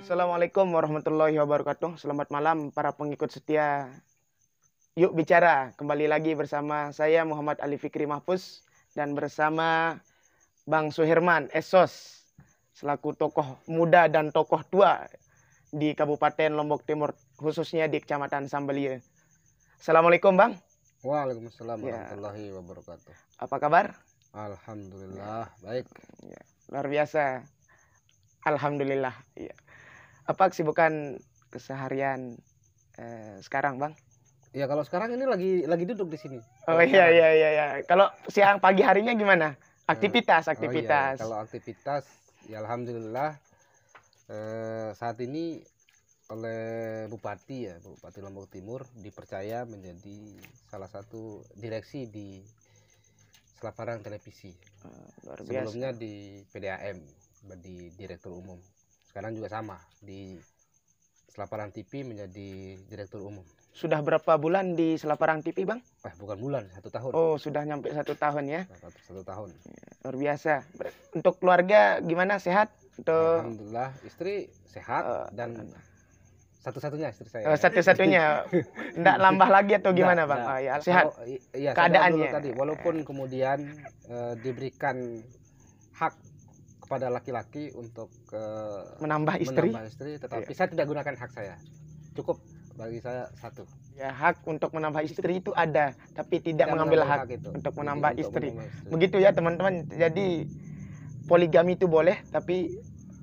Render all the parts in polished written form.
Assalamualaikum warahmatullahi wabarakatuh. Selamat malam para pengikut setia Yuk Bicara. Kembali lagi bersama saya Muhammad Ali Fikri Mahfuz dan bersama Bang Suherman Esos selaku tokoh muda dan tokoh tua di Kabupaten Lombok Timur, khususnya di Kecamatan Sambelie. Assalamualaikum Bang. Waalaikumsalam warahmatullahi wabarakatuh. Apa kabar? Alhamdulillah baik. Ya, luar biasa. Alhamdulillah. Ya. Apa kesibukan keseharian sekarang, Bang? Ya kalau sekarang ini lagi duduk di sini. Oh iya. Kalau siang pagi harinya gimana? Aktivitas. Oh, iya. Kalau aktivitas, ya alhamdulillah saat ini oleh Bupati Lombok Timur dipercaya menjadi salah satu direksi di Selaparang Televisi. Luar biasa. Sebelumnya di PDAM, di Direktur Umum. Sekarang juga sama di Selaparang TV menjadi Direktur Umum. Sudah berapa bulan di Selaparang TV, Bang? Bukan bulan, 1 tahun. Oh, sudah nyampe 1 tahun ya? 1 tahun. Luar biasa. Untuk keluarga gimana? Sehat? Alhamdulillah, istri sehat dan satu-satunya istri saya. Satu-satunya. Tidak nambah lagi atau gimana, Bang? Oh, ya, sehat. Iya, keadaannya tadi walaupun kemudian diberikan hak kepada laki-laki untuk menambah istri, tetapi saya tidak gunakan hak saya. Cukup bagi saya satu. Ya, hak untuk menambah istri itu ada, tapi tidak mengambil hak itu untuk menambah istri. Begitu ya, teman-teman. Jadi poligami itu boleh, tapi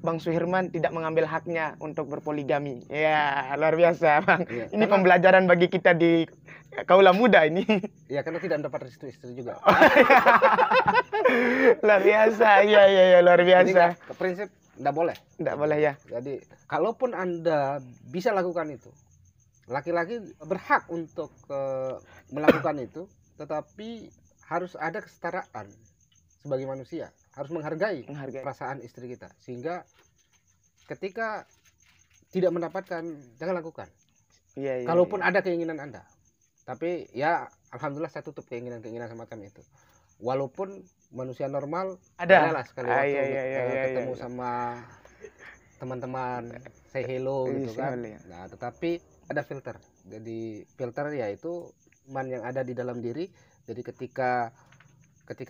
Bang Suherman tidak mengambil haknya untuk berpoligami. Ya, luar biasa, Bang. Ya, ini pembelajaran bagi kita di kaula muda ini. Ya, karena tidak mendapat restu istri juga. Luar biasa. Iya, luar biasa. Jadi, prinsip tidak boleh. Tidak boleh ya. Jadi, kalaupun Anda bisa lakukan itu, laki-laki berhak untuk melakukan itu, tetapi harus ada kesetaraan sebagai manusia. Harus menghargai perasaan istri kita, sehingga ketika tidak mendapatkan, jangan lakukan. Iya. Kalaupun ada keinginan Anda, tapi ya alhamdulillah saya tutup keinginan semacam itu. Walaupun manusia normal ada sekali waktu ketemu sama teman-teman, say hello gitu kan. Nah, tetapi ada filter. Jadi filter yaitu iman yang ada di dalam diri. Jadi ketika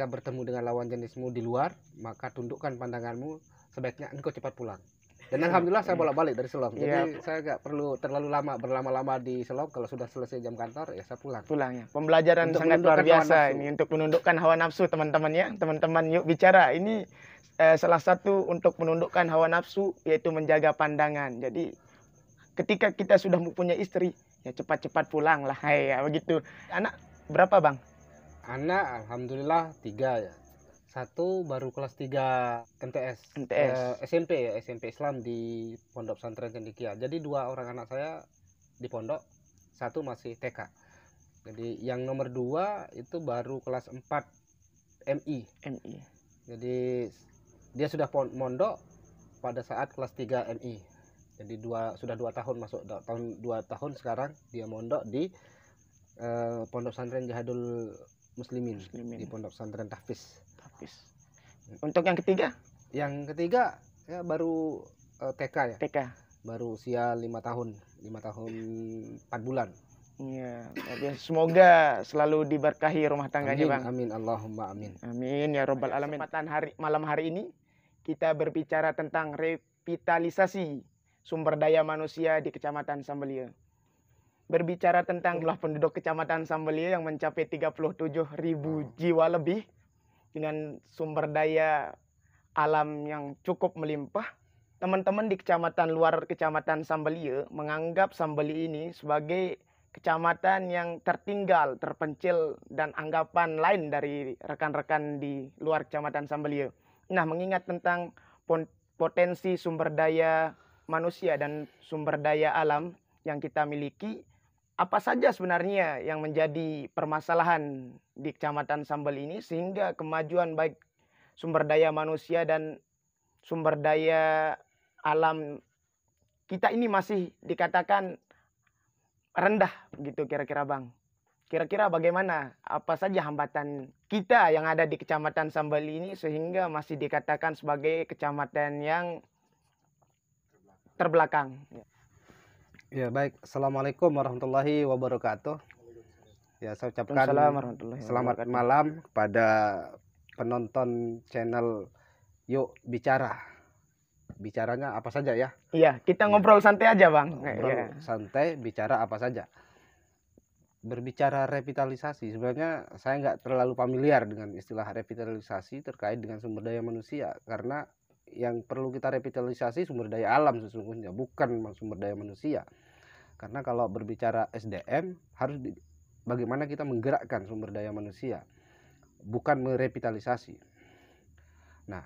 bertemu dengan lawan jenismu di luar, maka tundukkan pandanganmu, sebaiknya engkau cepat pulang. Dan alhamdulillah saya bolak-balik dari Selong. Jadi saya nggak perlu terlalu berlama-lama di Selong. Kalau sudah selesai jam kantor, ya saya pulang. Ya. Pembelajaran sangat luar biasa ini untuk menundukkan hawa nafsu, teman-teman ya. Teman-teman Yuk Bicara. Ini salah satu untuk menundukkan hawa nafsu, yaitu menjaga pandangan. Jadi ketika kita sudah mempunyai istri, ya cepat-cepat pulang lah. Ya begitu. Anak berapa, Bang? Anak alhamdulillah 3 ya. 1 baru kelas 3 MTS. SMP Islam di Pondok Pesantren Cendekia. Jadi 2 orang anak saya di pondok, 1 masih TK. Jadi yang nomor 2 itu baru kelas 4 MI. Jadi dia sudah mondok pada saat kelas 3 MI. Jadi sudah 2 tahun masuk tahun 2 tahun sekarang dia mondok di Pondok Pesantren Jihadul Muslimin di Pondok Pesantren Tahfiz. Untuk yang ketiga? Yang ketiga ya baru TK ya. TK. Baru usia 5 tahun 4 bulan. Iya, semoga selalu diberkahi rumah tangganya, Bang. Amin, Allahumma amin. Amin ya robbal alamin. Malam hari ini kita berbicara tentang revitalisasi sumber daya manusia di Kecamatan Sambelie. Berbicara tentang jumlah penduduk Kecamatan Sambelie yang mencapai 37.000 jiwa lebih dengan sumber daya alam yang cukup melimpah. Teman-teman di luar Kecamatan Sambelie menganggap Sambelie ini sebagai kecamatan yang tertinggal, terpencil, dan anggapan lain dari rekan-rekan di luar Kecamatan Sambelie. Nah, mengingat tentang potensi sumber daya manusia dan sumber daya alam yang kita miliki, apa saja sebenarnya yang menjadi permasalahan di Kecamatan Sambelie ini sehingga kemajuan baik sumber daya manusia dan sumber daya alam kita ini masih dikatakan rendah gitu kira-kira, Bang. Kira-kira bagaimana? Apa saja hambatan kita yang ada di Kecamatan Sambali ini sehingga masih dikatakan sebagai kecamatan yang terbelakang? Ya, baik. Assalamualaikum warahmatullahi wabarakatuh. Ya, saya ucapkan selamat malam kepada penonton channel Yuk Bicara. Bicaranya apa saja ya? Iya, kita ngobrol santai aja, Bang. Ngobrol santai, bicara apa saja. Berbicara revitalisasi, sebenarnya saya nggak terlalu familiar dengan istilah revitalisasi terkait dengan sumber daya manusia, karena yang perlu kita revitalisasi sumber daya alam sesungguhnya, bukan sumber daya manusia. Karena kalau berbicara SDM harus bagaimana kita menggerakkan sumber daya manusia, bukan merevitalisasi. Nah,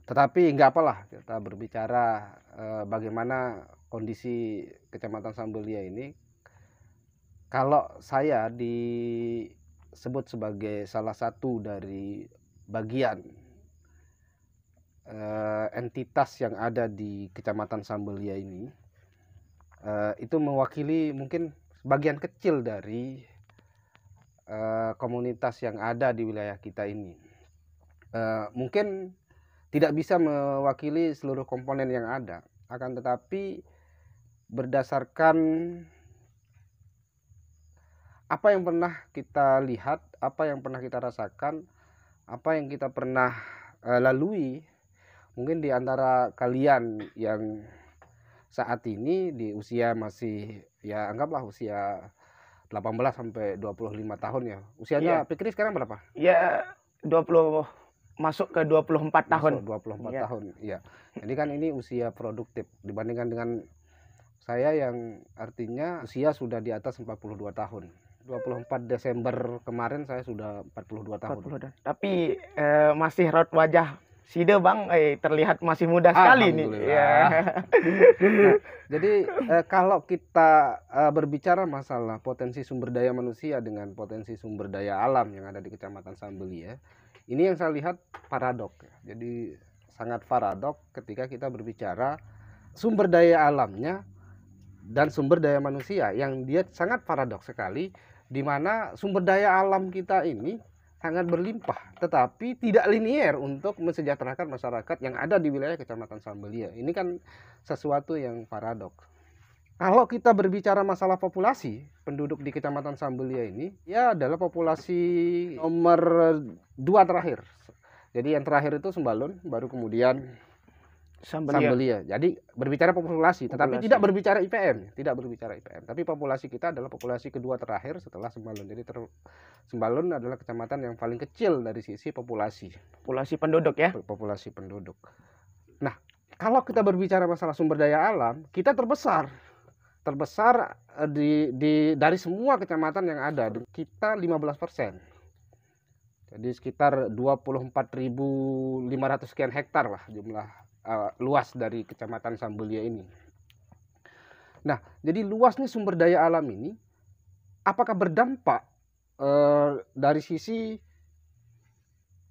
tetapi nggak apalah kita berbicara bagaimana kondisi Kecamatan Sambelia ini. Kalau saya disebut sebagai salah satu dari bagian entitas yang ada di Kecamatan Sambelia ini, itu mewakili mungkin bagian kecil dari komunitas yang ada di wilayah kita ini. Mungkin tidak bisa mewakili seluruh komponen yang ada, akan tetapi berdasarkan apa yang pernah kita lihat, apa yang pernah kita rasakan, apa yang kita pernah lalui, mungkin di antara kalian yang saat ini di usia masih, ya anggaplah usia 18 sampai 25 tahun ya. Usianya Fikri sekarang berapa? Ya 20, masuk ke 24 tahun. 24 tahun, iya. Jadi kan ini usia produktif dibandingkan dengan saya yang artinya usia sudah di atas 42 tahun. 24 Desember kemarin saya sudah 42 tahun. Tapi masih raut wajah Side, Bang, terlihat masih muda sekali nih. Ya. Nah, jadi kalau kita berbicara masalah potensi sumber daya manusia dengan potensi sumber daya alam yang ada di Kecamatan Sambelia, ini yang saya lihat paradok. Jadi sangat paradok ketika kita berbicara sumber daya alamnya dan sumber daya manusia, yang dia sangat paradoks sekali, di mana sumber daya alam kita ini sangat berlimpah, tetapi tidak linier untuk mensejahterakan masyarakat yang ada di wilayah Kecamatan Sambelia. Ini kan sesuatu yang paradoks. Kalau kita berbicara masalah populasi penduduk di Kecamatan Sambelia ini, ya adalah populasi nomor 2 terakhir. Jadi yang terakhir itu Sembalun, baru kemudian Sambelia. Jadi berbicara populasi, tetapi tidak berbicara IPM, Tapi populasi kita adalah populasi kedua terakhir setelah Sembalun. Jadi Sembalun adalah kecamatan yang paling kecil dari sisi populasi. Populasi penduduk ya. Populasi penduduk. Nah, kalau kita berbicara masalah sumber daya alam, kita terbesar dari semua kecamatan yang ada. Kita 15%. Jadi sekitar 24.500 sekian hektar lah jumlah luas dari Kecamatan Sambelia ini. Nah, jadi luasnya sumber daya alam ini apakah berdampak dari sisi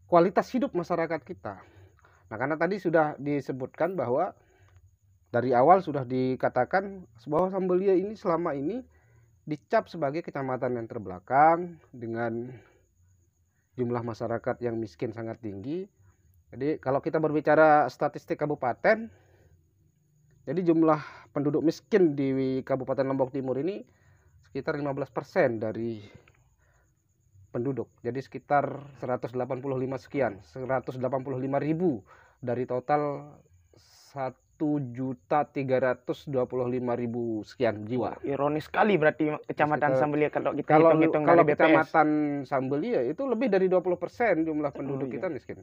kualitas hidup masyarakat kita? Nah, karena tadi sudah disebutkan bahwa dari awal sudah dikatakan bahwa Sambelia ini selama ini dicap sebagai kecamatan yang terbelakang dengan jumlah masyarakat yang miskin sangat tinggi. Jadi kalau kita berbicara statistik kabupaten, jadi jumlah penduduk miskin di Kabupaten Lombok Timur ini sekitar 15% dari penduduk. Jadi sekitar 185 ribu dari total 1.325.000 sekian jiwa. Ironis sekali berarti Kecamatan Sambelia kalau kita hitung-hitung dari BPS. Kecamatan Sambelia itu lebih dari 20% jumlah penduduk kita miskin.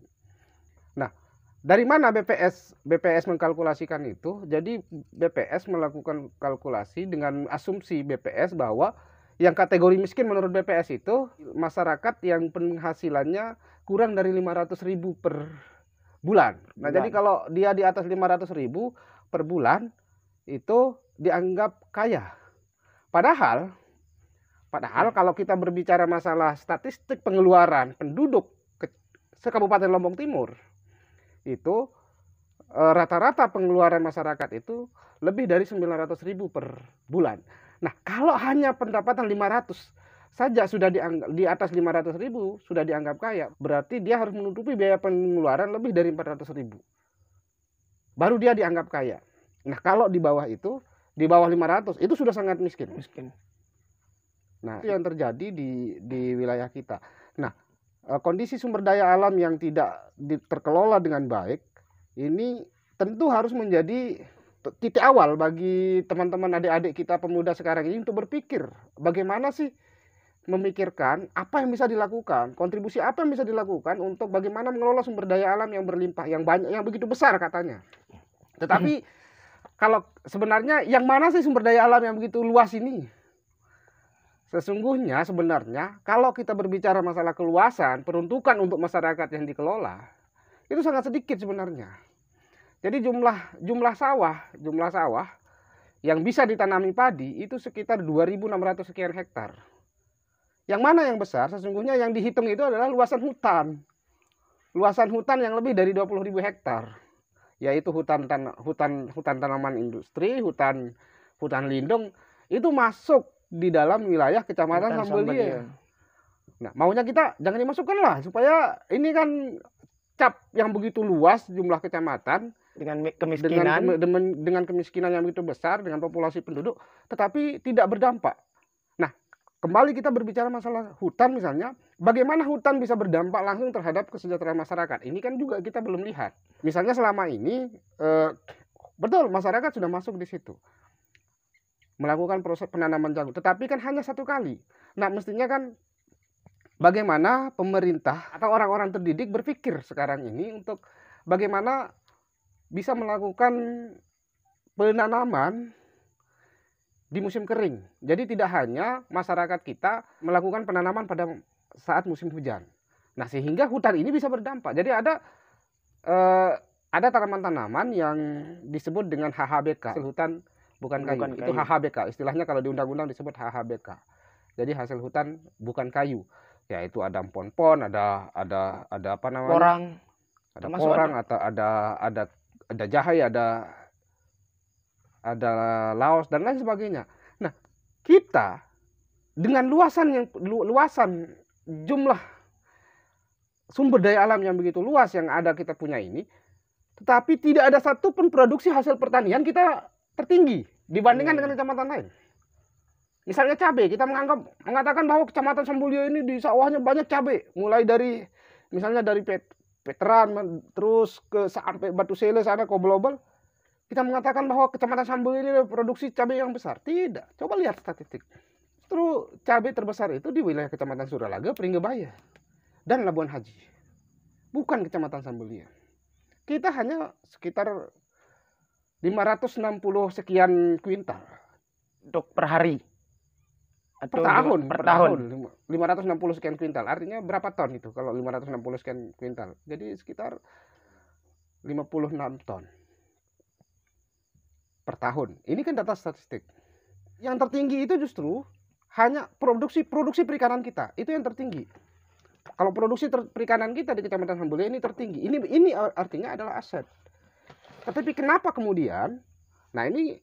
Nah, dari mana BPS mengkalkulasikan itu? Jadi BPS melakukan kalkulasi dengan asumsi BPS bahwa yang kategori miskin menurut BPS itu masyarakat yang penghasilannya kurang dari 500.000 per bulan. Nah, jadi kalau dia di atas 500.000 per bulan itu dianggap kaya. Padahal kalau kita berbicara masalah statistik pengeluaran penduduk se-Kabupaten Lombok Timur, itu rata-rata pengeluaran masyarakat itu lebih dari 900.000 per bulan. Nah, kalau hanya pendapatan 500 saja sudah dianggap, di atas 500.000 sudah dianggap kaya, berarti dia harus menutupi biaya pengeluaran lebih dari 400.000. Baru dia dianggap kaya. Nah, kalau di bawah itu, di bawah 500 itu sudah sangat miskin. Nah, itu yang terjadi di wilayah kita. Nah, kondisi sumber daya alam yang tidak terkelola dengan baik, ini tentu harus menjadi titik awal bagi teman-teman adik-adik kita pemuda sekarang ini untuk berpikir bagaimana sih memikirkan apa yang bisa dilakukan, kontribusi apa yang bisa dilakukan untuk bagaimana mengelola sumber daya alam yang berlimpah, yang banyak, yang begitu besar katanya. Tetapi kalau sebenarnya yang mana sih sumber daya alam yang begitu luas ini? Sesungguhnya sebenarnya kalau kita berbicara masalah keluasan, peruntukan untuk masyarakat yang dikelola, itu sangat sedikit sebenarnya. Jadi jumlah sawah yang bisa ditanami padi itu sekitar 2.600 sekian hektar. Yang mana yang besar? Sesungguhnya yang dihitung itu adalah luasan hutan. Luasan hutan yang lebih dari 20.000 hektar. Yaitu hutan tanaman industri, hutan lindung, itu masuk di dalam wilayah Kecamatan Sambelia. Nah, maunya kita jangan dimasukkan lah, supaya ini kan cap yang begitu luas jumlah kecamatan, dengan kemiskinan yang begitu besar, dengan populasi penduduk, tetapi tidak berdampak. Kembali kita berbicara masalah hutan misalnya, bagaimana hutan bisa berdampak langsung terhadap kesejahteraan masyarakat. Ini kan juga kita belum lihat. Misalnya selama ini, betul masyarakat sudah masuk di situ. Melakukan proses penanaman jagung, tetapi kan hanya 1 kali. Nah, mestinya kan bagaimana pemerintah atau orang-orang terdidik berpikir sekarang ini untuk bagaimana bisa melakukan penanaman di musim kering. Jadi tidak hanya masyarakat kita melakukan penanaman pada saat musim hujan. Nah, sehingga hutan ini bisa berdampak. Jadi ada tanaman-tanaman yang disebut dengan HHBK, hasil hutan bukan kayu. Itu HHBK, istilahnya kalau di undang-undang disebut HHBK. Jadi hasil hutan bukan kayu. Yaitu ada empon-pon, ada apa namanya? Porang. Ada porang, atau ada jahe, ada laos dan lain sebagainya. Nah, kita dengan luasan jumlah sumber daya alam yang begitu luas yang ada kita punya ini, tetapi tidak ada satupun produksi hasil pertanian kita tertinggi dibandingkan dengan kecamatan lain. Misalnya cabai, kita mengatakan bahwa Kecamatan Sambelia ini di sawahnya banyak cabai, mulai dari misalnya dari Veteran terus ke sampai Batu Sele sana ke Global. Kita mengatakan bahwa Kecamatan Sambelia ini produksi cabai yang besar. Tidak. Coba lihat statistik. Justru cabai terbesar itu di wilayah Kecamatan Suralaga, Pringgebaya, dan Labuan Haji. Bukan Kecamatan Sambelia. Kita hanya sekitar 560 sekian kuintal. Untuk per hari? Atau per tahun. 560 sekian kuintal. Artinya berapa ton itu kalau 560 sekian kuintal? Jadi sekitar 56 ton. Per tahun. Ini kan data statistik. Yang tertinggi itu justru hanya produksi perikanan kita. Itu yang tertinggi. Kalau produksi perikanan kita di Kecamatan Sambelia ini tertinggi. Ini artinya adalah aset. Tetapi kenapa kemudian, nah ini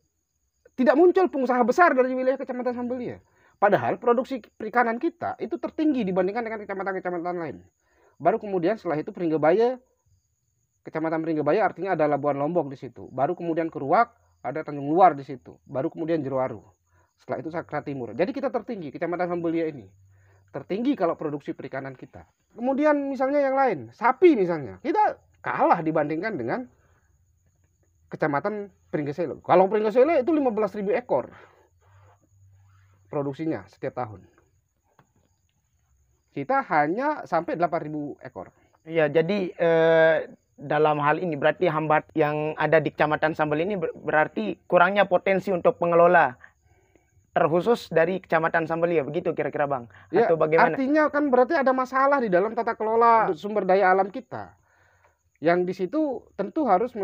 tidak muncul pengusaha besar dari wilayah Kecamatan Sambelia. Padahal produksi perikanan kita itu tertinggi dibandingkan dengan kecamatan-kecamatan lain. Baru kemudian setelah itu Pringgebaya, Kecamatan Pringgebaya artinya ada Labuan Lombok di situ. Baru kemudian Keruak, ada Tanjung Luar di situ. Baru kemudian Jerowaru. Setelah itu Sakra Timur. Jadi kita tertinggi, Kecamatan Sambelia ini. Tertinggi kalau produksi perikanan kita. Kemudian misalnya yang lain, sapi misalnya. Kita kalah dibandingkan dengan Kecamatan Pringgesele. Kalau Pringgesele itu 15.000 ekor produksinya setiap tahun. Kita hanya sampai 8.000 ekor. Iya, jadi dalam hal ini berarti hambat yang ada di Kecamatan Sambelia ini berarti kurangnya potensi untuk pengelola terkhusus dari Kecamatan Sambelia, begitu kira-kira Bang? Ya, atau bagaimana? Artinya kan berarti ada masalah di dalam tata kelola sumber daya alam kita. Yang di situ tentu harus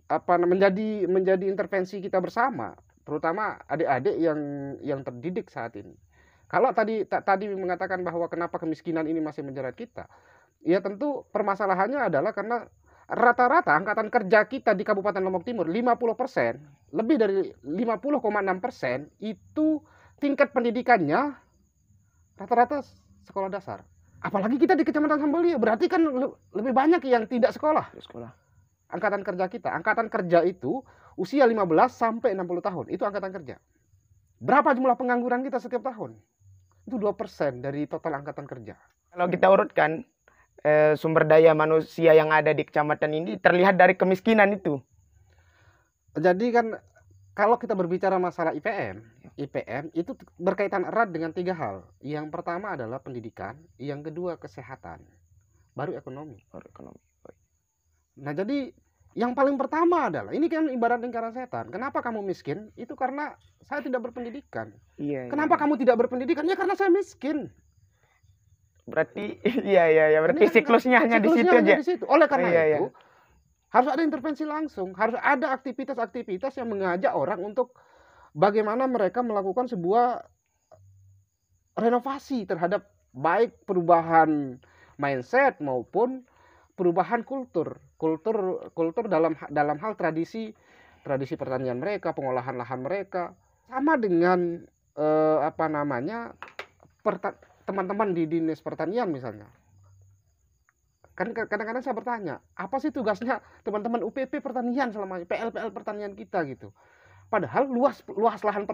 menjadi intervensi kita bersama, terutama adik-adik yang terdidik saat ini. Kalau tadi mengatakan bahwa kenapa kemiskinan ini masih menjerat kita, ya tentu permasalahannya adalah karena rata-rata angkatan kerja kita di Kabupaten Lombok Timur 50%, lebih dari 50,6% itu tingkat pendidikannya rata-rata sekolah dasar. Apalagi kita di Kecamatan Sambelia, berarti kan lebih banyak yang tidak sekolah. Angkatan kerja kita, angkatan kerja itu usia 15 sampai 60 tahun, itu angkatan kerja. Berapa jumlah pengangguran kita setiap tahun? Itu 2% dari total angkatan kerja. Kalau kita urutkan, sumber daya manusia yang ada di kecamatan ini terlihat dari kemiskinan itu. Jadi kan kalau kita berbicara masalah IPM itu berkaitan erat dengan 3 hal. Yang pertama adalah pendidikan, yang kedua kesehatan, baru ekonomi. Nah, jadi yang paling pertama adalah, ini kan ibarat lingkaran setan. Kenapa kamu miskin? Itu karena saya tidak berpendidikan. Kenapa kamu tidak berpendidikan? Ya karena saya miskin. Berarti berarti siklusnya hanya di situ aja. Oleh karena itu harus ada intervensi langsung, harus ada aktivitas-aktivitas yang mengajak orang untuk bagaimana mereka melakukan sebuah renovasi terhadap baik perubahan mindset maupun perubahan kultur dalam hal tradisi pertanian mereka, pengolahan lahan mereka, sama dengan teman-teman di dinas pertanian misalnya. Kan kadang-kadang saya bertanya, apa sih tugasnya teman-teman UPP pertanian selama PL pertanian kita gitu. Padahal luas lahan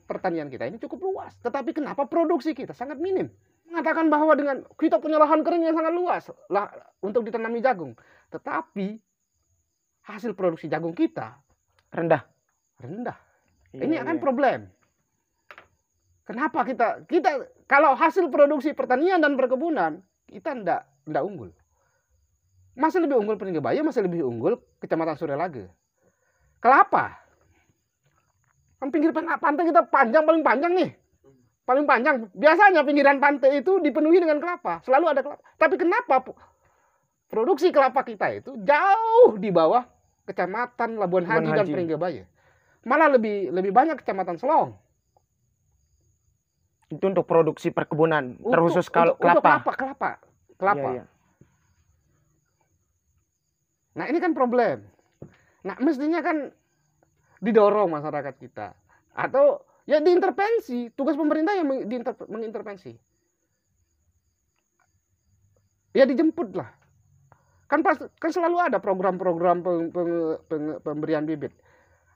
pertanian kita ini cukup luas, tetapi kenapa produksi kita sangat minim? Mengatakan bahwa dengan kita punya lahan kering yang sangat luas untuk ditanami jagung, tetapi hasil produksi jagung kita rendah. Ini akan problem. Kenapa kita kalau hasil produksi pertanian dan perkebunan kita ndak unggul. Masih lebih unggul Peringgabaya, masih lebih unggul Kecamatan Suryalaga. Kelapa. Kan pinggir pantai kita paling panjang nih. Paling panjang. Biasanya pinggiran pantai itu dipenuhi dengan kelapa. Selalu ada kelapa. Tapi kenapa produksi kelapa kita itu jauh di bawah Kecamatan Labuan Haji dan Peringgabaya? Malah lebih banyak Kecamatan Selong. Itu untuk produksi perkebunan, terkhusus kelapa. Kelapa. Nah, ini kan problem. Nah, mestinya kan didorong masyarakat kita. Atau ya diintervensi. Tugas pemerintah yang mengintervensi. Ya dijemput lah. Kan selalu ada program-program pemberian bibit.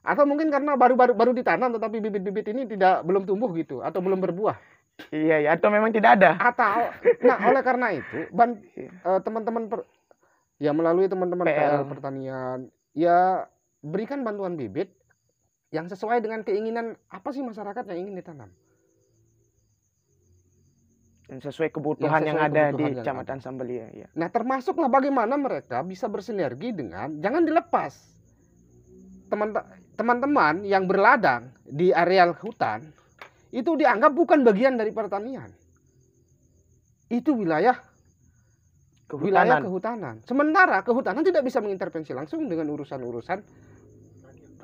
Atau mungkin karena baru ditanam tetapi bibit-bibit ini belum tumbuh gitu. Atau belum berbuah. Iya, atau memang tidak ada. Nah, oleh karena itu, teman-teman ya melalui teman-teman PL pertanian, ya berikan bantuan bibit yang sesuai dengan keinginan apa sih masyarakat yang ingin ditanam. Dan sesuai kebutuhan yang ada di Kecamatan Sambelia. Ya. Nah, termasuklah bagaimana mereka bisa bersinergi dengan, jangan dilepas. Teman-teman yang berladang di areal hutan, itu dianggap bukan bagian dari pertanian. Itu wilayah kehutanan. Sementara kehutanan tidak bisa mengintervensi langsung dengan urusan-urusan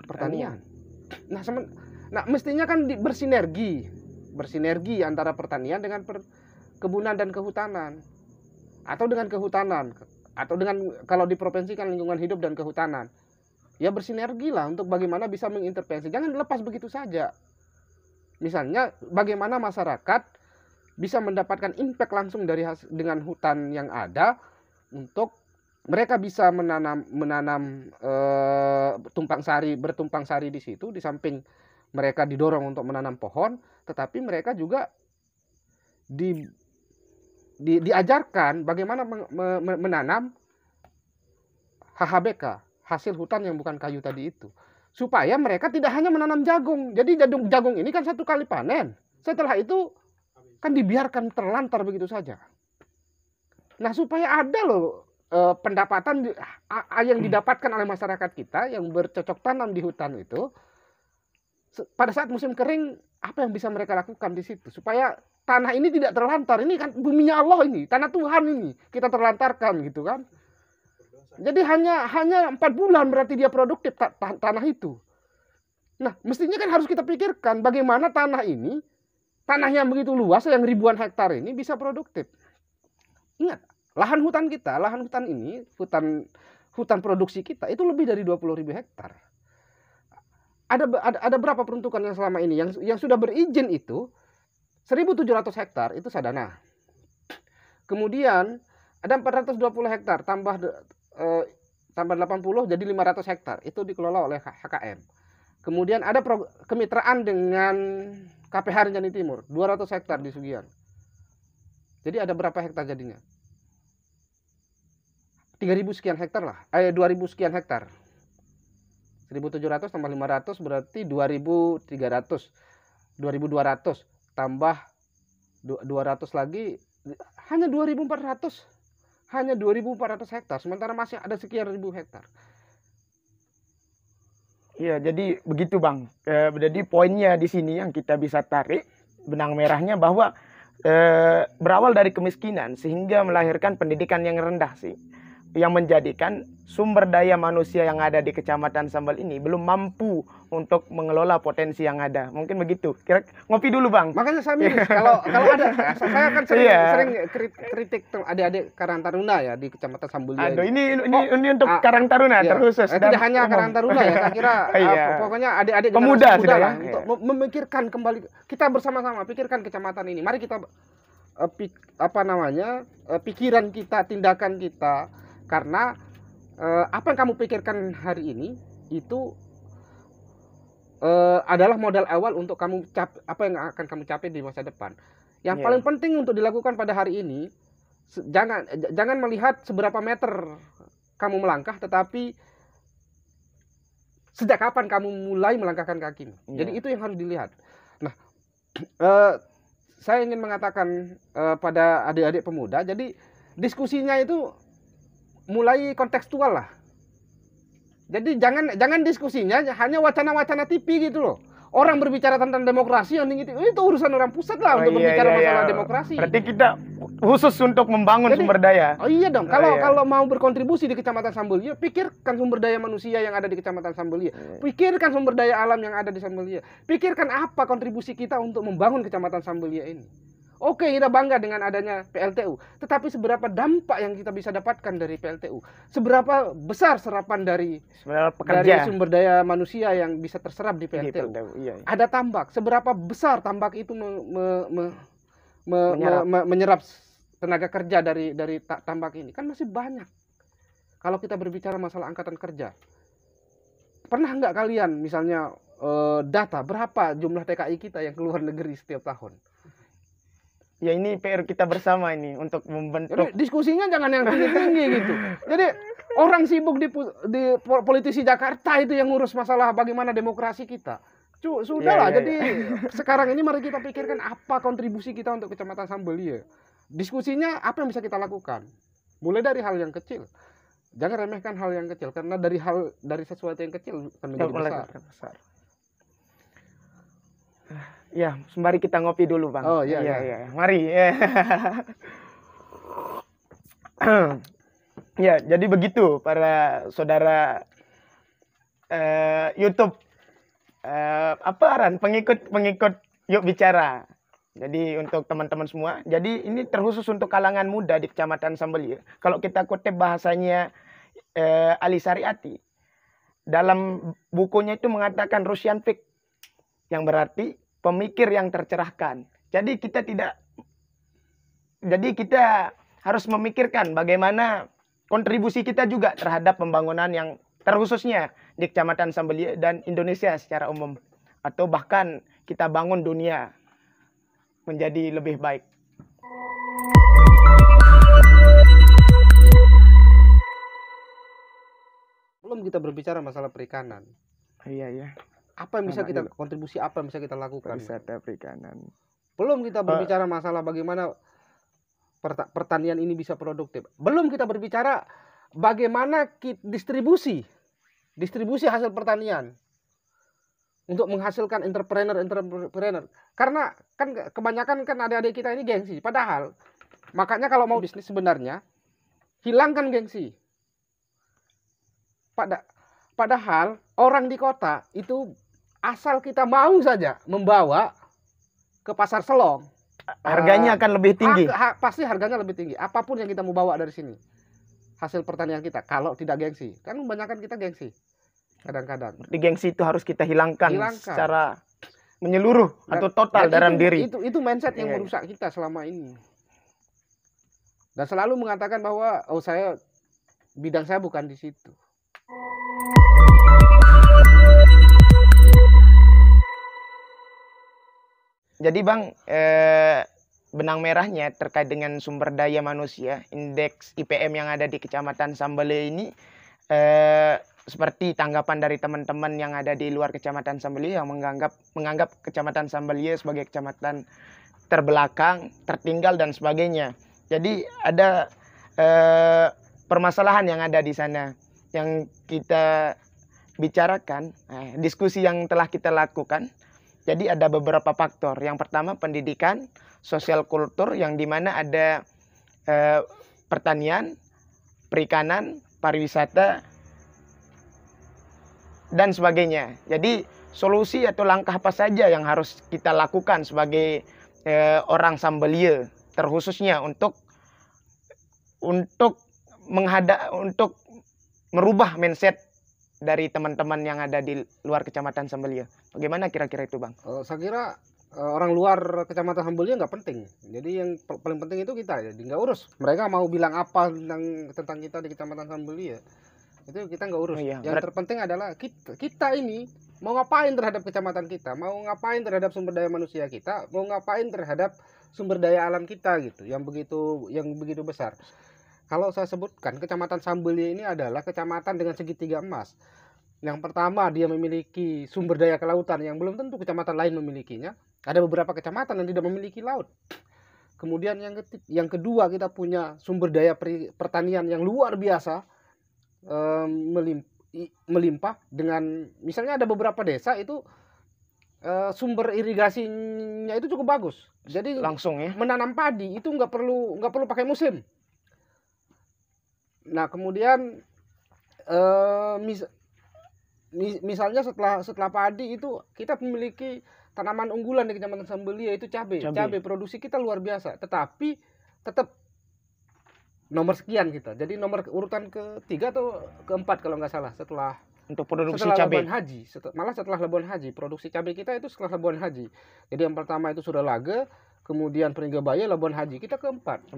pertanian. Nah, mestinya kan bersinergi antara pertanian dengan perkebunan dan kehutanan, atau dengan kehutanan, atau dengan kalau di provinsi kan lingkungan hidup dan kehutanan. Ya bersinergi lah untuk bagaimana bisa mengintervensi. Jangan dilepas begitu saja. Misalnya bagaimana masyarakat bisa mendapatkan impact langsung dengan hutan yang ada untuk mereka bisa menanam bertumpang sari di situ, di samping mereka didorong untuk menanam pohon, tetapi mereka juga diajarkan bagaimana menanam HHBK, hasil hutan yang bukan kayu tadi itu, supaya mereka tidak hanya menanam jagung. Jadi jagung ini kan 1 kali panen, setelah itu kan dibiarkan terlantar begitu saja. Nah, supaya ada loh pendapatan yang didapatkan oleh masyarakat kita yang bercocok tanam di hutan itu, pada saat musim kering apa yang bisa mereka lakukan di situ supaya tanah ini tidak terlantar. Ini kan buminya Allah, ini tanah Tuhan, ini kita terlantarkan gitu kan. Jadi hanya 4 bulan berarti dia produktif tanah itu. Nah, mestinya kan harus kita pikirkan bagaimana tanah yang begitu luas, yang ribuan hektar ini bisa produktif. Ingat, lahan hutan kita, hutan hutan produksi kita itu lebih dari 20.000 hektar. Ada berapa peruntukan yang selama ini yang sudah berizin itu 1.700 hektar itu sadana. Kemudian ada 420 hektar tambah 80 jadi 500 hektar itu dikelola oleh HKM. Kemudian ada kemitraan dengan KPH Rinjani Timur 200 hektar di Sugian. Jadi ada berapa hektar jadinya? 3.000 sekian hektar lah, 2.000 sekian hektar. 1.700 tambah 500 berarti 2.300. 2.200 tambah 200 lagi hanya 2.400. Hanya 2.400 hektar, sementara masih ada sekian ribu hektar. Iya, jadi begitu Bang. Jadi poinnya di sini yang kita bisa tarik benang merahnya bahwa berawal dari kemiskinan sehingga melahirkan pendidikan yang rendah sih, yang menjadikan sumber daya manusia yang ada di Kecamatan Sambal ini belum mampu untuk mengelola potensi yang ada. Mungkin begitu. Kira ngopi dulu Bang. Makanya saya minus. kalau ada, saya kan sering kritik adik-adik Karang Taruna ya di Kecamatan Sambulia. Aduh, ini untuk Karang Taruna terkhusus. Tidak hanya Karang Taruna ya, saya kira pokoknya adik-adik pemuda muda ya, untuk memikirkan kembali, kita bersama-sama pikirkan kecamatan ini. Mari kita pikiran kita, tindakan kita. Karena apa yang kamu pikirkan hari ini itu adalah modal awal untuk kamu apa yang akan kamu capai di masa depan. Yang paling penting untuk dilakukan pada hari ini, jangan melihat seberapa meter kamu melangkah, tetapi sejak kapan kamu mulai melangkahkan kakimu. Jadi itu yang harus dilihat. Nah, saya ingin mengatakan pada adik-adik pemuda, jadi diskusinya itu mulai kontekstual lah. Jadi jangan diskusinya hanya wacana-wacana TV gitu loh. Orang berbicara tentang demokrasi yang itu urusan orang pusat lah untuk berbicara masalah demokrasi. Berarti kita khusus untuk membangun sumber daya. Oh iya dong. Kalau mau berkontribusi di Kecamatan Sambelia, pikirkan sumber daya manusia yang ada di Kecamatan Sambelia. Pikirkan sumber daya alam yang ada di Sambelia. Pikirkan apa kontribusi kita untuk membangun Kecamatan Sambelia ini. Oke, kita bangga dengan adanya PLTU, tetapi seberapa dampak yang kita bisa dapatkan dari PLTU? Seberapa besar serapan dari sumber daya manusia yang bisa terserap di PLTU? Ada tambak, seberapa besar tambak itu menyerap tenaga kerja dari tambak ini? Kan masih banyak. Kalau kita berbicara masalah angkatan kerja, pernah nggak kalian misalnya data berapa jumlah TKI kita yang keluar negeri setiap tahun? Ya ini PR kita bersama ini untuk membentuk. Jadi, diskusinya jangan yang tinggi-tinggi gitu. Jadi orang sibuk di politisi Jakarta itu yang ngurus masalah bagaimana demokrasi kita. Sudahlah. Jadi sekarang ini mari kita pikirkan apa kontribusi kita untuk Kecamatan Sambelia. Diskusinya apa yang bisa kita lakukan. Mulai dari hal yang kecil. Jangan remehkan hal yang kecil karena dari sesuatu yang kecil akan menjadi besar. Ya, sembari kita ngopi dulu Bang. Oh iya. Mari. Ya, jadi begitu para saudara YouTube pengikut Yuk Bicara. Jadi untuk teman-teman semua, jadi ini terkhusus untuk kalangan muda di Kecamatan Sambelia. Kalau kita kutip bahasanya Ali Sariati, dalam bukunya itu mengatakan Russian Peak, yang berarti pemikir yang tercerahkan. Jadi kita harus memikirkan bagaimana kontribusi kita juga terhadap pembangunan yang terkhususnya di Kecamatan Sambelia dan Indonesia secara umum. Atau bahkan kita bangun dunia menjadi lebih baik. Belum kita berbicara masalah perikanan. Iya. Apa yang bisa kita kontribusi, apa yang bisa kita lakukan? Wisata perikanan. Belum kita berbicara masalah bagaimana pertanian ini bisa produktif. Belum kita berbicara bagaimana distribusi hasil pertanian untuk menghasilkan entrepreneur. Karena kan kebanyakan kan adik-adik kita ini gengsi. Padahal makanya kalau mau bisnis sebenarnya hilangkan gengsi. Padahal orang di kota itu asal kita mau saja membawa ke pasar Selong, harganya akan lebih tinggi. Pasti harganya lebih tinggi. Apapun yang kita mau bawa dari sini, hasil pertanian kita kalau tidak gengsi. Kan kebanyakan kita gengsi kadang-kadang. Di gengsi itu harus kita hilangkan secara menyeluruh atau total dalam diri. Itu mindset yang merusak kita selama ini. Dan selalu mengatakan bahwa bidang saya bukan di situ. Jadi Bang, benang merahnya terkait dengan sumber daya manusia, indeks IPM yang ada di Kecamatan Sambelaya ini, seperti tanggapan dari teman-teman yang ada di luar Kecamatan Sambelaya yang menganggap Kecamatan Sambelaya sebagai kecamatan terbelakang, tertinggal dan sebagainya. Jadi ada permasalahan yang ada di sana yang kita bicarakan, diskusi yang telah kita lakukan. Jadi ada beberapa faktor. Yang pertama pendidikan, sosial kultur, yang dimana ada pertanian, perikanan, pariwisata, dan sebagainya. Jadi solusi atau langkah apa saja yang harus kita lakukan sebagai orang Sambelaya, terkhususnya untuk merubah mindset dari teman-teman yang ada di luar Kecamatan Sambelaya. Bagaimana kira-kira itu Bang? Saya kira orang luar Kecamatan Sambelaya nggak penting. Jadi yang paling penting itu kita, jadi nggak urus. Mereka mau bilang apa tentang kita di Kecamatan Sambelaya, itu kita nggak urus. Yang terpenting adalah kita ini mau ngapain terhadap kecamatan kita, mau ngapain terhadap sumber daya manusia kita, mau ngapain terhadap sumber daya alam kita gitu, yang begitu besar. Kalau saya sebutkan, Kecamatan Sambelaya ini adalah kecamatan dengan segitiga emas. Yang pertama, dia memiliki sumber daya kelautan yang belum tentu kecamatan lain memilikinya. Ada beberapa kecamatan yang tidak memiliki laut. Kemudian yang kedua, kita punya sumber daya pertanian yang luar biasa, melimpah. Dengan misalnya ada beberapa desa itu sumber irigasinya itu cukup bagus. Jadi langsung ya, menanam padi itu nggak perlu pakai musim. Nah kemudian misalnya setelah padi itu kita memiliki tanaman unggulan di Kecamatan Sambelaya, itu cabai. Produksi kita luar biasa, tetapi tetap nomor sekian kita. Jadi nomor urutan ketiga atau keempat kalau nggak salah setelah produksi cabai. Setelah Labuan Haji, produksi cabai kita itu setelah Labuan Haji. Jadi yang pertama itu Suralage, kemudian Pringgabaya, Labuan Haji, kita keempat.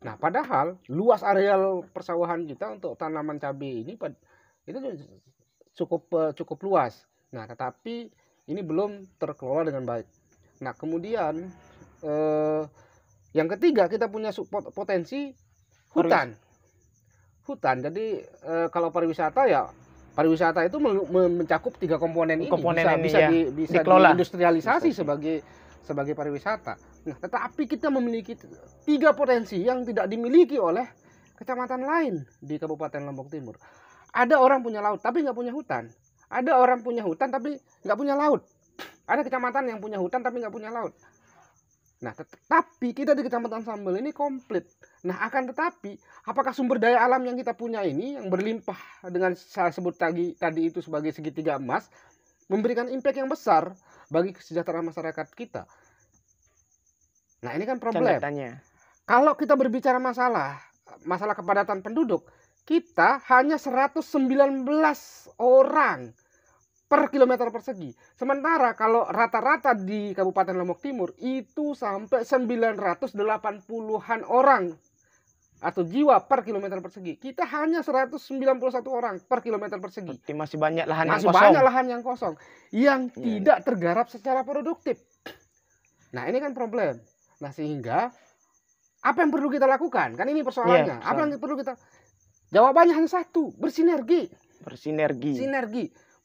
Nah, padahal luas areal persawahan kita untuk tanaman cabai ini itu cukup luas. Nah, tetapi ini belum terkelola dengan baik. Nah, kemudian yang ketiga, kita punya potensi hutan. Jadi kalau pariwisata itu mencakup 3 komponen ini. Bisa diindustrialisasi sebagai pariwisata. Nah, tetapi kita memiliki 3 potensi yang tidak dimiliki oleh kecamatan lain di Kabupaten Lombok Timur. Ada orang punya laut tapi nggak punya hutan. Ada orang punya hutan tapi nggak punya laut. Ada kecamatan yang punya hutan tapi nggak punya laut. Nah, tetapi kita di Kecamatan Sambelaya ini komplit. Nah, akan tetapi apakah sumber daya alam yang kita punya ini yang berlimpah dengan saya sebut tadi itu sebagai segitiga emas memberikan impact yang besar bagi kesejahteraan masyarakat kita? Nah, ini kan problem. Kalau kita berbicara masalah kepadatan penduduk, kita hanya 119 orang per kilometer persegi. Sementara kalau rata-rata di Kabupaten Lombok Timur itu sampai 980-an orang atau jiwa per kilometer persegi. Kita hanya 191 orang per kilometer persegi. Masih banyak lahan yang kosong yang tidak tergarap secara produktif. Nah, ini kan problem. Nah, sehingga apa yang perlu kita lakukan? Kan ini persoalannya. Apa yang perlu kita? Jawabannya hanya satu, bersinergi.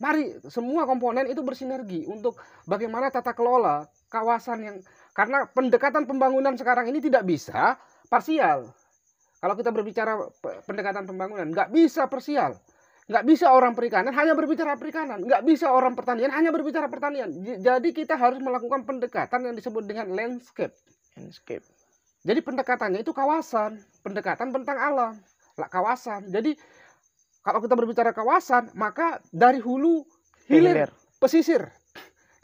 Mari semua komponen itu bersinergi untuk bagaimana tata kelola kawasan yang, karena pendekatan pembangunan sekarang ini tidak bisa parsial. Kalau kita berbicara pendekatan pembangunan, nggak bisa parsial. Nggak bisa orang perikanan hanya berbicara perikanan, nggak bisa orang pertanian hanya berbicara pertanian. Jadi kita harus melakukan pendekatan yang disebut dengan landscape. Jadi pendekatannya itu kawasan, pendekatan tentang alam, kawasan. Jadi kalau kita berbicara kawasan, maka dari hulu, hilir, pesisir.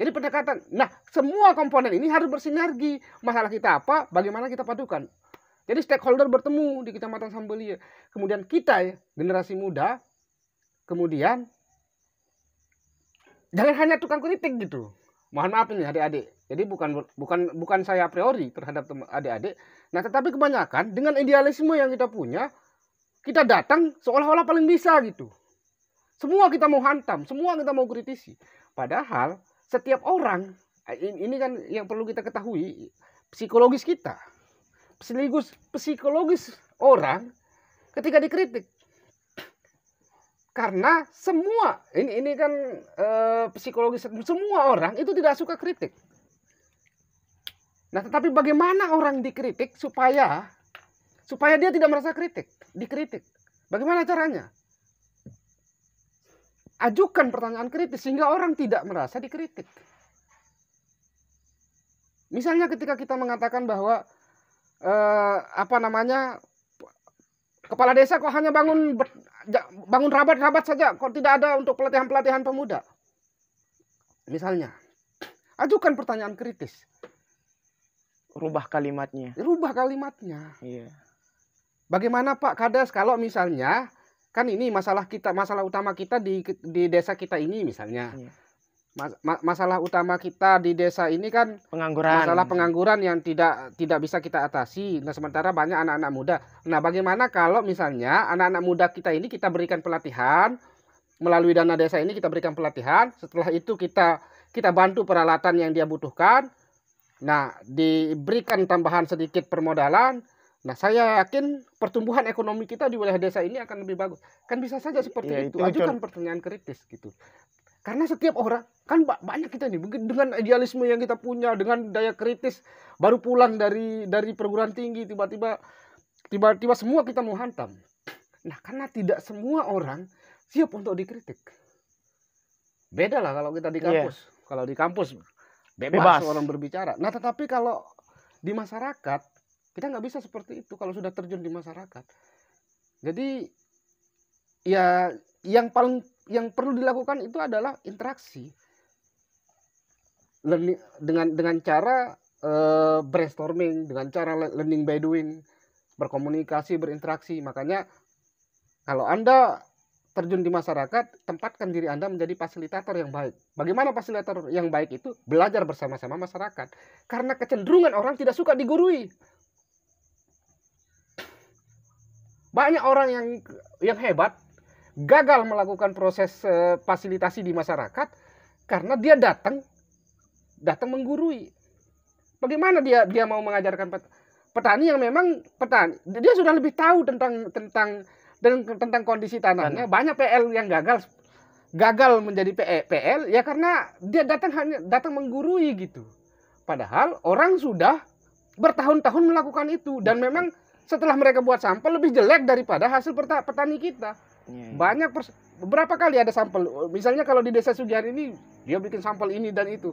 Jadi pendekatan. Nah, semua komponen ini harus bersinergi. Masalah kita apa? Bagaimana kita padukan? Jadi stakeholder bertemu di Kecamatan Sambelia. Kemudian kita ya, generasi muda, kemudian jangan hanya tukang kritik gitu. Mohon maaf ini adik-adik. Jadi bukan saya a priori terhadap adik-adik. Nah, tetapi kebanyakan dengan idealisme yang kita punya, kita datang seolah-olah paling bisa gitu. Semua kita mau hantam, semua kita mau kritisi. Padahal setiap orang, ini kan yang perlu kita ketahui, psikologis kita. Psikologis orang ketika dikritik. Karena semua, ini kan psikologis, semua orang itu tidak suka kritik. Nah, tetapi bagaimana orang dikritik supaya dia tidak merasa dikritik. Bagaimana caranya? Ajukan pertanyaan kritis sehingga orang tidak merasa dikritik. Misalnya ketika kita mengatakan bahwa kepala desa kok hanya bangun rabat-rabat saja, kok tidak ada untuk pelatihan pemuda. Misalnya, ajukan pertanyaan kritis. Rubah kalimatnya. Iya. Bagaimana Pak Kades kalau misalnya kan ini masalah utama kita di desa kita ini misalnya. Iya. Masalah utama kita di desa ini kan masalah pengangguran yang tidak bisa kita atasi. Nah, sementara banyak anak-anak muda. Nah, bagaimana kalau misalnya anak-anak muda kita ini kita berikan pelatihan melalui dana desa ini, kita berikan pelatihan. Setelah itu kita bantu peralatan yang dia butuhkan. Nah, diberikan tambahan sedikit permodalan. Nah, saya yakin pertumbuhan ekonomi kita di wilayah desa ini akan lebih bagus. Kan bisa saja seperti itu. Ajukan pertanyaan kritis gitu. Karena setiap orang, kan banyak kita nih, dengan idealisme yang kita punya, dengan daya kritis, baru pulang dari perguruan tinggi, tiba-tiba semua kita mau hantam. Nah, karena tidak semua orang siap untuk dikritik. Beda lah kalau kita di kampus. Kalau di kampus, bebas orang berbicara. Nah, tetapi kalau di masyarakat, kita nggak bisa seperti itu kalau sudah terjun di masyarakat. Jadi, ya yang perlu dilakukan itu adalah interaksi dengan cara brainstorming, dengan cara learning by doing, berkomunikasi, berinteraksi. Makanya kalau Anda terjun di masyarakat, tempatkan diri Anda menjadi fasilitator yang baik. Bagaimana fasilitator yang baik itu? Belajar bersama-sama masyarakat. Karena kecenderungan orang tidak suka digurui. Banyak orang yang hebat gagal melakukan proses fasilitasi di masyarakat karena dia datang menggurui. Bagaimana dia mau mengajarkan petani yang memang petani, dia sudah lebih tahu tentang kondisi tanahnya. Banyak PL yang gagal menjadi PL ya karena dia datang menggurui gitu. Padahal orang sudah bertahun-tahun melakukan itu dan memang setelah mereka buat sampel lebih jelek daripada hasil petani kita. Banyak beberapa kali ada sampel. Misalnya kalau di desa Sugihan ini dia bikin sampel ini dan itu.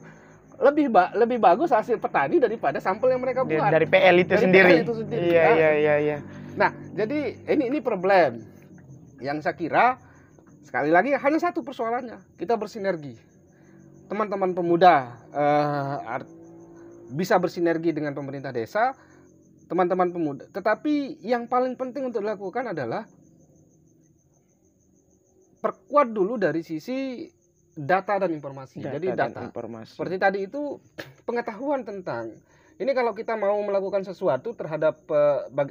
Lebih bagus hasil petani daripada sampel yang mereka buat. Dari PL itu sendiri. Iya. Nah, jadi ini problem yang saya kira sekali lagi hanya satu persoalannya. Kita bersinergi. Teman-teman pemuda bisa bersinergi dengan pemerintah desa, teman-teman pemuda. Tetapi yang paling penting untuk dilakukan adalah perkuat dulu dari sisi data dan informasi. Jadi data. Seperti tadi itu pengetahuan tentang ini kalau kita mau melakukan sesuatu terhadap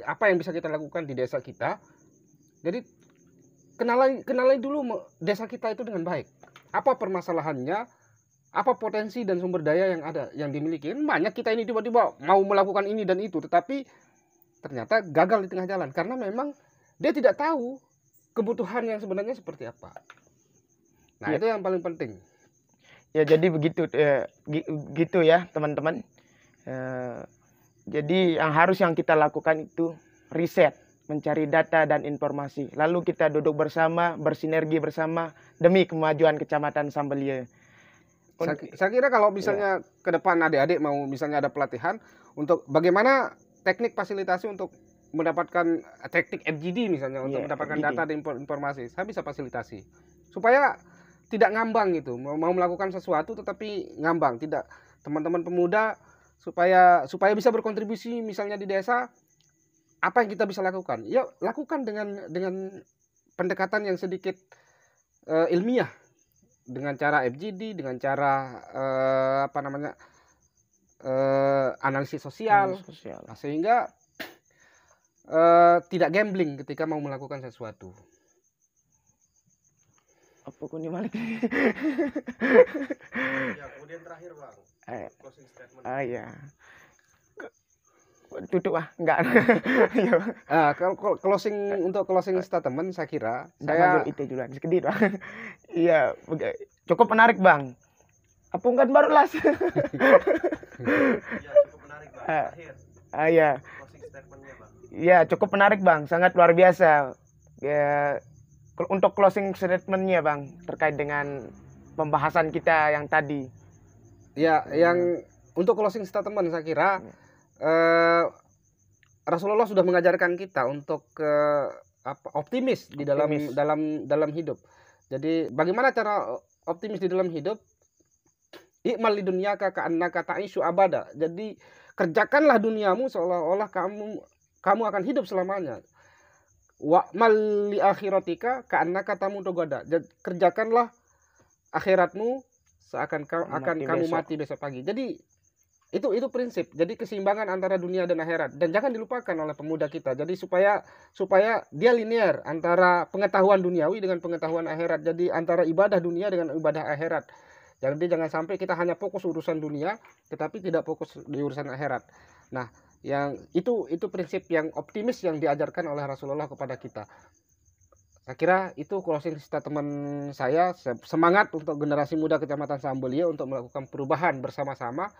apa yang bisa kita lakukan di desa kita. Jadi kenali dulu desa kita itu dengan baik. Apa permasalahannya? Apa potensi dan sumber daya yang dimiliki? Banyak kita ini tiba-tiba mau melakukan ini dan itu, tetapi ternyata gagal di tengah jalan karena memang dia tidak tahu kebutuhan yang sebenarnya seperti apa. Nah, itu yang paling penting. Ya, jadi begitu gitu ya, teman-teman. Jadi yang kita lakukan itu riset, mencari data dan informasi. Lalu kita duduk bersama, bersinergi bersama demi kemajuan Kecamatan Sambelia. Saya kira kalau misalnya ke depan adik-adik mau misalnya ada pelatihan untuk bagaimana teknik fasilitasi untuk mendapatkan teknik FGD misalnya untuk mendapatkan FGD. Data dan informasi, saya bisa fasilitasi supaya tidak ngambang gitu, mau melakukan sesuatu tetapi ngambang. Tidak, teman-teman pemuda supaya bisa berkontribusi misalnya di desa, apa yang kita bisa lakukan? Ya lakukan dengan pendekatan yang sedikit ilmiah, dengan cara FGD, dengan cara analisis sosial. Nah, sehingga tidak gambling ketika mau melakukan sesuatu. Apa kuni malik? Ya, kemudian terakhir Bang, closing statement. Ya. Tutup enggak. Kalau untuk closing statement saya kira saya itu juga sedikit Bang. Iya, cukup menarik Bang. Apa kan baru las? Iya, cukup menarik Bang. Akhir. Iya. Closing statement-nya Bang. Iya, cukup menarik Bang, sangat luar biasa. Ya, untuk closing statement-nya Bang terkait dengan pembahasan kita yang tadi. Ya, yang untuk closing statement saya kira Rasulullah sudah mengajarkan kita untuk optimis di dalam hidup. Jadi bagaimana cara optimis di dalam hidup? I'mal lidunyaka ka'annaka ta'isyu abada. Jadi kerjakanlah duniamu seolah-olah kamu akan hidup selamanya. Wa'mal li akhiratika ka'annaka tamutu gada. Jadi kerjakanlah akhiratmu seakan kamu mati besok pagi. Jadi itu prinsip. Jadi keseimbangan antara dunia dan akhirat, dan jangan dilupakan oleh pemuda kita. Jadi supaya dia linear antara pengetahuan duniawi dengan pengetahuan akhirat. Jadi antara ibadah dunia dengan ibadah akhirat. Jadi jangan sampai kita hanya fokus urusan dunia tetapi tidak fokus di urusan akhirat. Nah, yang itu prinsip yang optimis yang diajarkan oleh Rasulullah kepada kita. Saya kira itu closing statement saya. Semangat untuk generasi muda Kecamatan Sambelia untuk melakukan perubahan bersama-sama,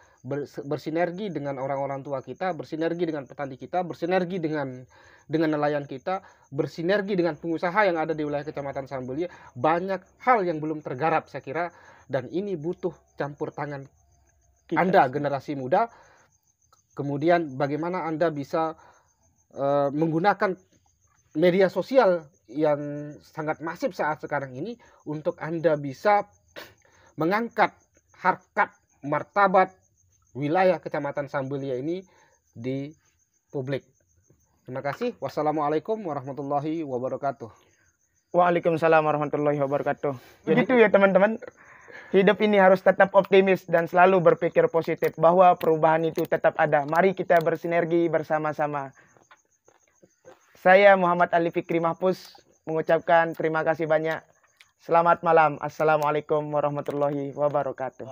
bersinergi dengan orang-orang tua kita, bersinergi dengan petani kita, bersinergi dengan nelayan kita, bersinergi dengan pengusaha yang ada di wilayah Kecamatan Sambelia. Banyak hal yang belum tergarap saya kira, dan ini butuh campur tangan Anda generasi muda. Kemudian bagaimana Anda bisa menggunakan media sosial yang sangat masif saat sekarang ini untuk Anda bisa mengangkat harkat martabat wilayah Kecamatan Sambelia ini di publik. Terima kasih. Wassalamualaikum warahmatullahi wabarakatuh. Waalaikumsalam warahmatullahi wabarakatuh. Begitu ya teman-teman. Hidup ini harus tetap optimis dan selalu berpikir positif bahwa perubahan itu tetap ada. Mari kita bersinergi bersama-sama. Saya Muhammad Ali Fikri Mahpus mengucapkan terima kasih banyak. Selamat malam. Assalamualaikum warahmatullahi wabarakatuh.